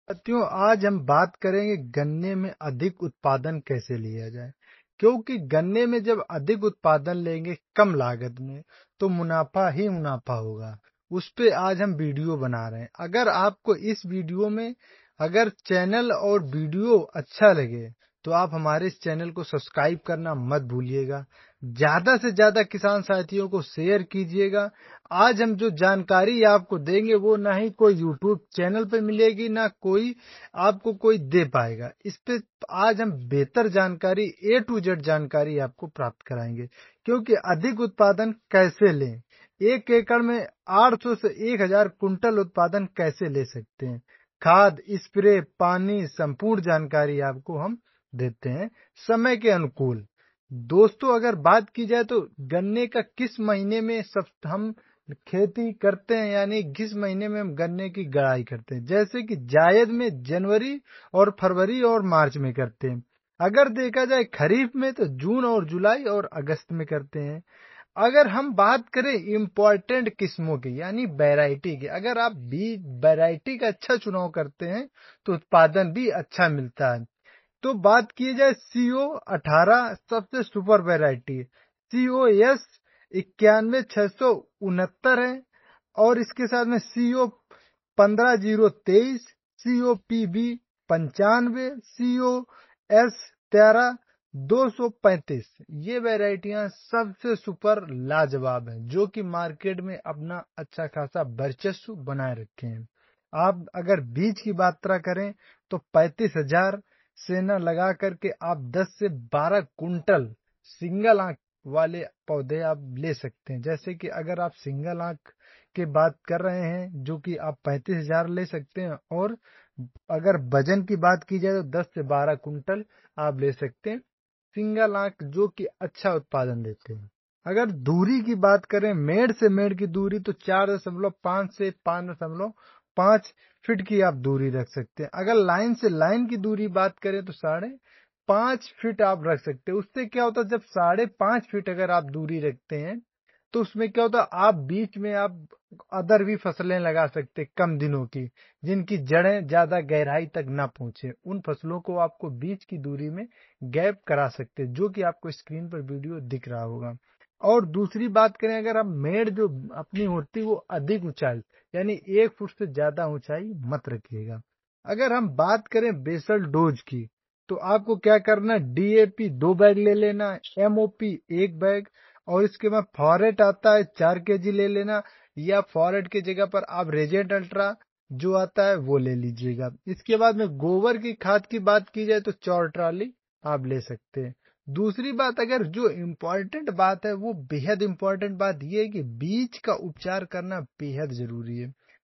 साथियों, आज हम बात करेंगे गन्ने में अधिक उत्पादन कैसे लिया जाए। क्योंकि गन्ने में जब अधिक उत्पादन लेंगे कम लागत में तो मुनाफा ही मुनाफा होगा। उस पे आज हम वीडियो बना रहे हैं। अगर आपको इस वीडियो में अगर चैनल और वीडियो अच्छा लगे तो आप हमारे इस चैनल को सब्सक्राइब करना मत भूलिएगा। ज्यादा से ज्यादा किसान साथियों को शेयर कीजिएगा। आज हम जो जानकारी आपको देंगे वो ना ही कोई यूट्यूब चैनल पे मिलेगी, ना कोई आपको कोई दे पाएगा। इस पे आज हम बेहतर जानकारी A to Z जानकारी आपको प्राप्त कराएंगे। क्योंकि अधिक उत्पादन कैसे लें, 1 एकड़ में 800 से 1000 कुंटल उत्पादन कैसे ले सकते हैं, खाद, स्प्रे, पानी, संपूर्ण जानकारी आपको हम देते हैं समय के अनुकूल। दोस्तों, अगर बात की जाए तो गन्ने का किस महीने में सब हम खेती करते हैं, यानी किस महीने में हम गन्ने की गड़ाई करते हैं। जैसे कि जायद में जनवरी और फरवरी और मार्च में करते हैं। अगर देखा जाए खरीफ में तो जून और जुलाई और अगस्त में करते हैं। अगर हम बात करें इम्पोर्टेंट किस्मों की यानी वैरायटी की, अगर आप बीज वैरायटी का अच्छा चुनाव करते हैं तो उत्पादन भी अच्छा मिलता है। तो बात की जाए CO18 सबसे सुपर वैरायटी है। COS 91,669 है। और इसके साथ में CO 15,023, COPB 95, COS 13,235। ये वैरायटियां सबसे सुपर लाजवाब हैं, जो कि मार्केट में अपना अच्छा खासा वर्चस्व बनाए रखे हैं। आप अगर बीज की बात करें तो 35,000 सेना लगा करके आप 10 से 12 कुंटल सिंगल आंख वाले पौधे आप ले सकते हैं। जैसे कि अगर आप सिंगल आंख की बात कर रहे हैं जो कि आप 35,000 ले सकते हैं, और अगर वजन की बात की जाए तो 10 से 12 कुंटल आप ले सकते हैं सिंगल आंख, जो कि अच्छा उत्पादन देते हैं। अगर दूरी की बात करें मेड़ से मेड़ की दूरी तो 4.5 से 5.5 फीट की आप दूरी रख सकते हैं। अगर लाइन से लाइन की दूरी बात करें तो 5.5 फीट आप रख सकते हैं। उससे क्या होता है, जब 5.5 फीट अगर आप दूरी रखते हैं तो उसमें क्या होता है, आप बीच में आप अदर भी फसलें लगा सकते हैं कम दिनों की, जिनकी जड़ें ज्यादा गहराई तक ना पहुंचे। उन फसलों को आपको बीच की दूरी में गैप करा सकते हैं, जो कि आपको स्क्रीन पर वीडियो दिख रहा होगा। और दूसरी बात करें, अगर आप मेड़ जो अपनी होती वो अधिक ऊंचाई यानी 1 फुट से ज्यादा ऊंचाई मत रखिएगा। अगर हम बात करें बेसल डोज की तो आपको क्या करना, DAP 2 बैग ले लेना, MOP 1 बैग, और इसके बाद फॉरेट आता है 4 kg ले लेना, या फॉरेट की जगह पर आप रेजेंट अल्ट्रा जो आता है वो ले लीजिएगा। इसके बाद में गोबर की खाद की बात की जाए तो 4 ट्राली आप ले सकते हैं। दूसरी बात, अगर जो इम्पोर्टेंट बात है वो बेहद इम्पोर्टेंट बात यह है कि बीज का उपचार करना बेहद जरूरी है।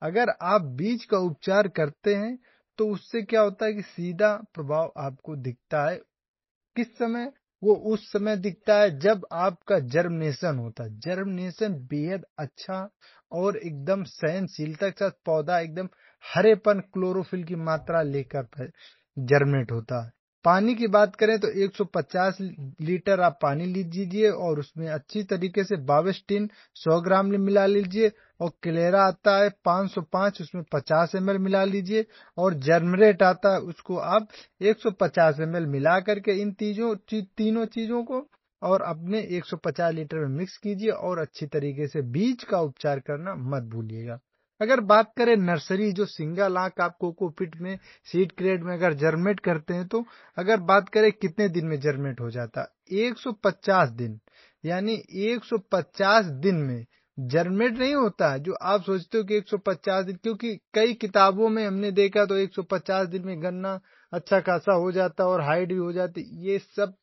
अगर आप बीज का उपचार करते हैं तो उससे क्या होता है कि सीधा प्रभाव आपको दिखता है। किस समय? वो उस समय दिखता है जब आपका जर्मिनेशन होता है। जर्मिनेशन बेहद अच्छा और एकदम सहनशीलता के साथ पौधा एकदम हरेपन क्लोरोफिल की मात्रा लेकर जर्मिनेट होता है। पानी की बात करें तो 150 लीटर आप पानी लीजिए और उसमें अच्छी तरीके से बावेस्टिन 100 ग्राम मिला लीजिए, और क्लेरा आता है 505 उसमें 50 ml मिला लीजिए, और जर्मरेट आता है उसको आप 150 ml मिला करके इन तीनों चीजों को और अपने 150 लीटर में मिक्स कीजिए, और अच्छी तरीके से बीज का उपचार करना मत भूलिएगा। अगर बात करें नर्सरी जो सिंगल आंख आप कोकोपीट में सीड क्रेट में अगर जर्मेट करते हैं तो अगर बात करें कितने दिन में जर्मेट हो जाता है, 150 दिन, यानी 150 दिन में जर्मेट नहीं होता है। जो आप सोचते हो कि 150 दिन, क्योंकि कई किताबों में हमने देखा तो 150 दिन में गन्ना अच्छा खासा हो जाता और हाइट भी हो जाती, ये सब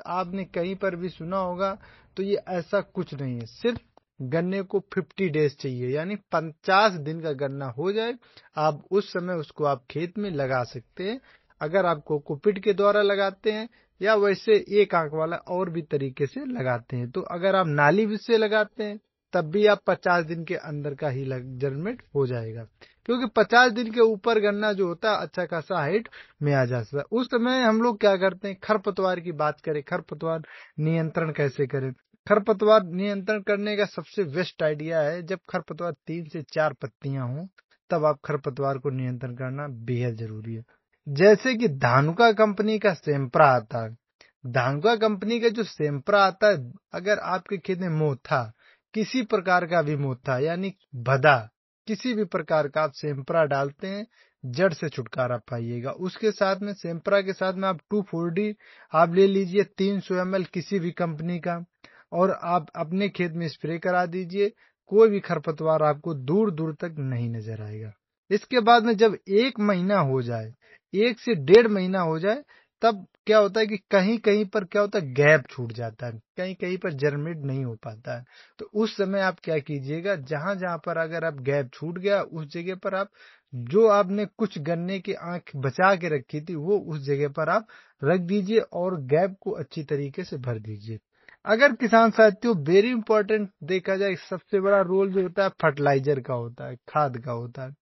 आपने कहीं पर भी सुना होगा। तो ये ऐसा कुछ नहीं है, सिर्फ गन्ने को 50 डेज चाहिए, यानी 50 दिन का गन्ना हो जाए आप उस समय उसको आप खेत में लगा सकते हैं। अगर आप कोकोपीट के द्वारा लगाते हैं या वैसे एक आंख वाला और भी तरीके से लगाते हैं, तो अगर आप नाली बीज से लगाते हैं तब भी आप 50 दिन के अंदर का ही जर्मिनेट हो जाएगा। क्योंकि 50 दिन के ऊपर गन्ना जो होता है अच्छा खासा हाइट में आ जाता है। उस समय हम लोग क्या करते हैं, खरपतवार की बात करें, खरपतवार नियंत्रण कैसे करें। खरपतवार नियंत्रण करने का सबसे बेस्ट आइडिया है, जब खरपतवार 3 से 4 पत्तियां हों तब आप खरपतवार को नियंत्रण करना बेहद जरूरी है। जैसे कि धानुका कंपनी का सेम्प्रा आता है। धानुका कंपनी का जो सेम्प्रा आता है, अगर आपके खेत में मोथा, किसी प्रकार का भी मोथा यानी भदा, किसी भी प्रकार का आप सेम्प्रा डालते हैं, जड़ से छुटकारा पाइएगा। उसके साथ में सेम्प्रा के साथ में आप 2,4-D आप ले लीजिए 300 ml किसी भी कंपनी का, और आप अपने खेत में स्प्रे करा दीजिए। कोई भी खरपतवार आपको दूर दूर तक नहीं नजर आएगा। इसके बाद में जब 1 महीना हो जाए, 1 से 1.5 महीना हो जाए, तब क्या होता है कि कहीं कहीं पर क्या होता है, गैप छूट जाता है, कहीं कहीं पर जर्मिनेट नहीं हो पाता है। तो उस समय आप क्या कीजिएगा, जहां जहां पर अगर आप गैप छूट गया, उस जगह पर आप जो आपने कुछ गन्ने की आंख बचा के रखी थी, वो उस जगह पर आप रख दीजिए और गैप को अच्छी तरीके से भर दीजिए। अगर किसान साथियों, वेरी इंपॉर्टेंट देखा जाए, सबसे बड़ा रोल जो होता है फर्टिलाइजर का होता है, खाद का होता है।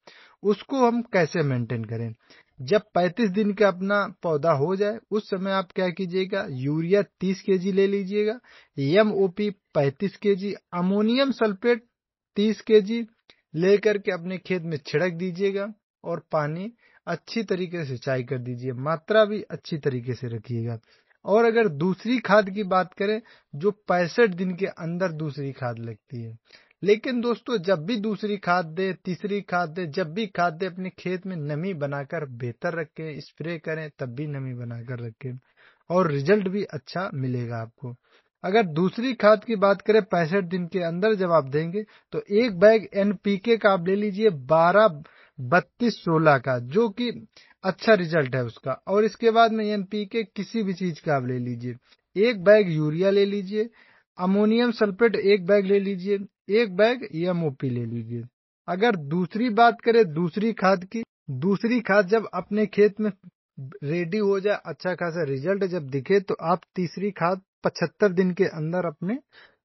उसको हम कैसे मेंटेन करें? जब 35 दिन का अपना पौधा हो जाए, उस समय आप क्या कीजिएगा, यूरिया 30 केजी ले लीजिएगा, MOP 35 KG, ammonium sulphate 30 KG लेकर के अपने खेत में छिड़क दीजिएगा और पानी अच्छी तरीके से सिंचाई कर दीजिए। मात्रा भी अच्छी तरीके से रखिएगा। और अगर दूसरी खाद की बात करें, जो 65 दिन के अंदर दूसरी खाद लगती है। लेकिन दोस्तों, जब भी दूसरी खाद दे, तीसरी खाद दे, जब भी खाद दे, अपने खेत में नमी बनाकर बेहतर रखें। स्प्रे करें तब भी नमी बनाकर रखें और रिजल्ट भी अच्छा मिलेगा आपको। अगर दूसरी खाद की बात करें, 65 दिन के अंदर जब आप देंगे, तो एक बैग NPK का आप ले लीजिए 12-32-16 का, जो कि अच्छा रिजल्ट है उसका। और इसके बाद में NPK किसी भी चीज का आप ले लीजिए। एक बैग यूरिया ले लीजिए, अमोनियम सल्फेट एक बैग ले लीजिए, एक बैग MOP ले लीजिए। अगर दूसरी बात करें दूसरी खाद की, दूसरी खाद जब अपने खेत में रेडी हो जाए, अच्छा खासा रिजल्ट जब दिखे, तो आप तीसरी खाद 75 दिन के अंदर अपने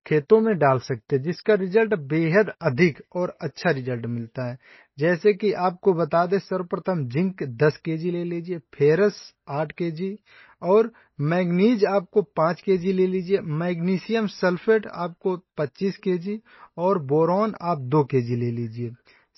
खेतों में डाल सकते हैं, जिसका रिजल्ट बेहद अधिक और अच्छा रिजल्ट मिलता है। जैसे कि आपको बता दें, सर्वप्रथम जिंक 10 केजी ले लीजिए, फेरस 8 केजी और मैग्नीज आपको 5 केजी ले लीजिए, मैग्नीशियम सल्फेट आपको 25 केजी और बोरॉन आप 2 केजी ले लीजिए।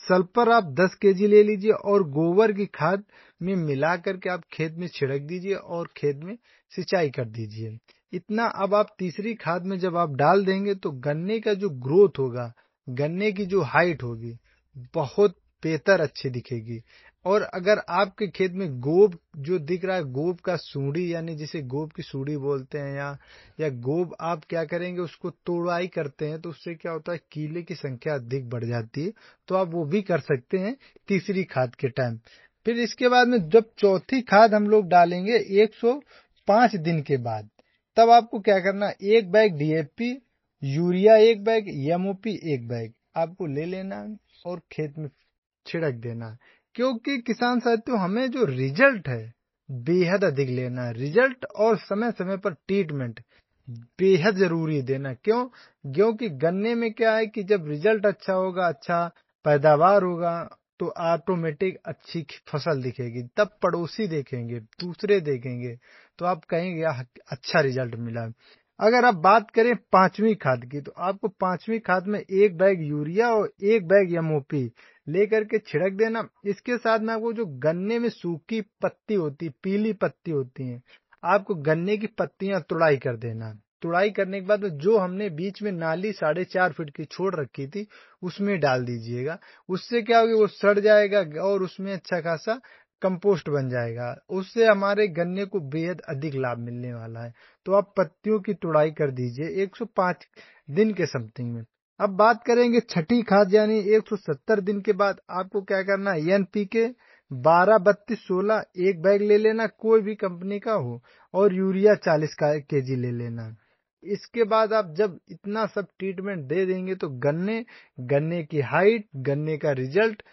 सल्फर आप 10 केजी ले लीजिए और गोबर की खाद में मिला करके आप खेत में छिड़क दीजिए और खेत में सिंचाई कर दीजिए। इतना अब आप तीसरी खाद में जब आप डाल देंगे, तो गन्ने का जो ग्रोथ होगा, गन्ने की जो हाइट होगी, बहुत बेहतर अच्छी दिखेगी। और अगर आपके खेत में गोब जो दिख रहा है, गोब का सूंडी यानी जिसे गोब की सूंडी बोलते हैं, या गोब आप क्या करेंगे, उसको तोड़ाई करते हैं, तो उससे क्या होता है, कीले की संख्या अधिक बढ़ जाती है। तो आप वो भी कर सकते हैं तीसरी खाद के टाइम। फिर इसके बाद में जब चौथी खाद हम लोग डालेंगे 105 दिन के बाद, तब आपको क्या करना, एक बैग DAP, यूरिया एक बैग, MOP एक बैग आपको ले लेना है और खेत में छिड़क देना है। क्योंकि किसान साथियों, हमें जो रिजल्ट है बेहद अधिक लेना है। रिजल्ट और समय समय पर ट्रीटमेंट बेहद जरूरी देना। क्यों? क्योंकि गन्ने में क्या है कि जब रिजल्ट अच्छा होगा, अच्छा पैदावार होगा, तो ऑटोमेटिक अच्छी फसल दिखेगी। तब पड़ोसी देखेंगे, दूसरे देखेंगे, तो आप कहेंगे अच्छा रिजल्ट मिला। अगर आप बात करें पांचवी खाद की, तो आपको पांचवी खाद में एक बैग यूरिया और एक बैग MOP लेकर के छिड़क देना। इसके साथ में आपको जो गन्ने में सूखी पत्ती होती, पीली पत्ती होती है, आपको गन्ने की पत्तियां तुड़ाई कर देना। तुड़ाई करने के बाद जो हमने बीच में नाली 4.5 फीट की छोड़ रखी थी, उसमें डाल दीजिएगा। उससे क्या होगा, वो सड़ जाएगा और उसमें अच्छा खासा कंपोस्ट बन जाएगा। उससे हमारे गन्ने को बेहद अधिक लाभ मिलने वाला है। तो आप पत्तियों की तुड़ाई कर दीजिए 105 दिन के समथिंग में। अब बात करेंगे छठी खाद यानी 170 दिन के बाद आपको क्या करना है, NPK 12-32-16 एक बैग ले लेना, कोई भी कंपनी का हो, और यूरिया 40 केजी ले लेना। इसके बाद आप जब इतना सब ट्रीटमेंट दे देंगे, तो गन्ने की हाइट, गन्ने का रिजल्ट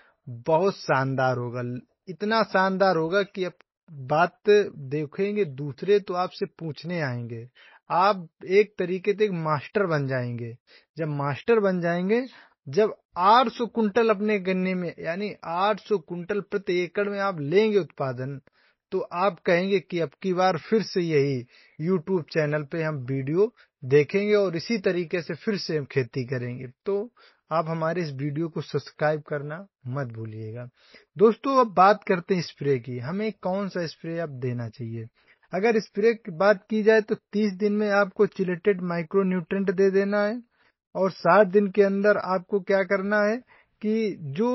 बहुत शानदार होगा। इतना शानदार होगा कि अब बात देखेंगे दूसरे तो आपसे पूछने आएंगे। आप एक तरीके से एक मास्टर बन जाएंगे। जब मास्टर बन जाएंगे, जब 800 कुंटल अपने गन्ने में यानी 800 कुंटल प्रति एकड़ में आप लेंगे उत्पादन, तो आप कहेंगे कि अब की बार फिर से यही YouTube चैनल पे हम वीडियो देखेंगे और इसी तरीके से फिर से हम खेती करेंगे। तो आप हमारे इस वीडियो को सब्सक्राइब करना मत भूलिएगा। दोस्तों अब बात करते हैं स्प्रे की, हमें कौन सा स्प्रे अब देना चाहिए। अगर स्प्रे की बात की जाए तो 30 दिन में आपको चिलेटेड माइक्रो न्यूट्रेंट दे देना है और 60 दिन के अंदर आपको क्या करना है कि जो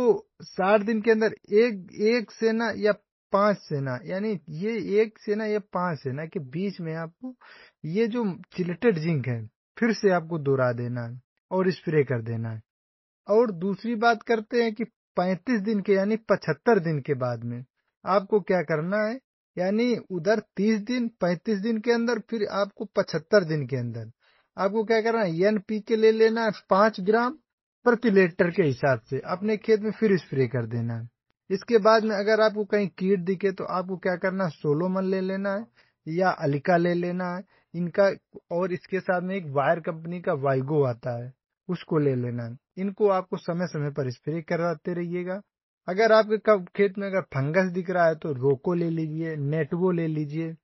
60 दिन के अंदर एक सेना या 5 सेना, यानी ये 1 सेना या 5 सेना के बीच में आपको ये जो चिलेटेड जिंक है फिर से आपको दोहरा देना है और स्प्रे कर देना है। और दूसरी बात करते हैं कि 35 दिन के यानी 75 दिन के बाद में आपको क्या करना है, यानी उधर 30 दिन 35 दिन के अंदर फिर आपको 75 दिन के अंदर आपको क्या करना है, एनपीके ले लेना है 5 ग्राम प्रति लीटर के हिसाब से अपने खेत में फिर स्प्रे कर देना है। इसके बाद में अगर आपको कहीं कीट दिखे तो आपको क्या करना है, सोलोमन ले लेना है या अलिका ले लेना है इनका, और इसके साथ में एक वायर कंपनी का वाइगो आता है उसको ले लेना है। इनको आपको समय समय पर स्प्रे कराते रहिएगा। अगर आपके खेत में अगर फंगस दिख रहा है तो रोको ले लीजिए, नेटवो ले लीजिए।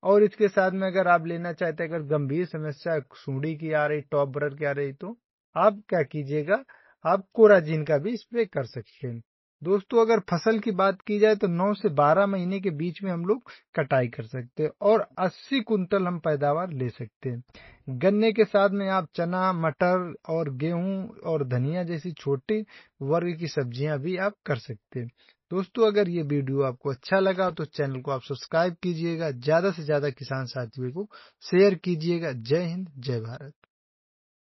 और इसके साथ में अगर आप लेना चाहते हैं, अगर गंभीर समस्या सूंडी की आ रही, टॉप बरर की आ रही, तो आप क्या कीजिएगा, आप कोराजीन का भी स्प्रे कर सकते हैं। दोस्तों अगर फसल की बात की जाए तो 9 से 12 महीने के बीच में हम लोग कटाई कर सकते हैं और 80 कुंटल हम पैदावार ले सकते हैं। गन्ने के साथ में आप चना, मटर और गेहूं और धनिया जैसी छोटे वर्ग की सब्जियां भी आप कर सकते हैं। दोस्तों अगर ये वीडियो आपको अच्छा लगा तो चैनल को आप सब्सक्राइब कीजिएगा, ज्यादा से ज्यादा किसान साथियों को शेयर कीजिएगा। जय हिंद, जय भारत।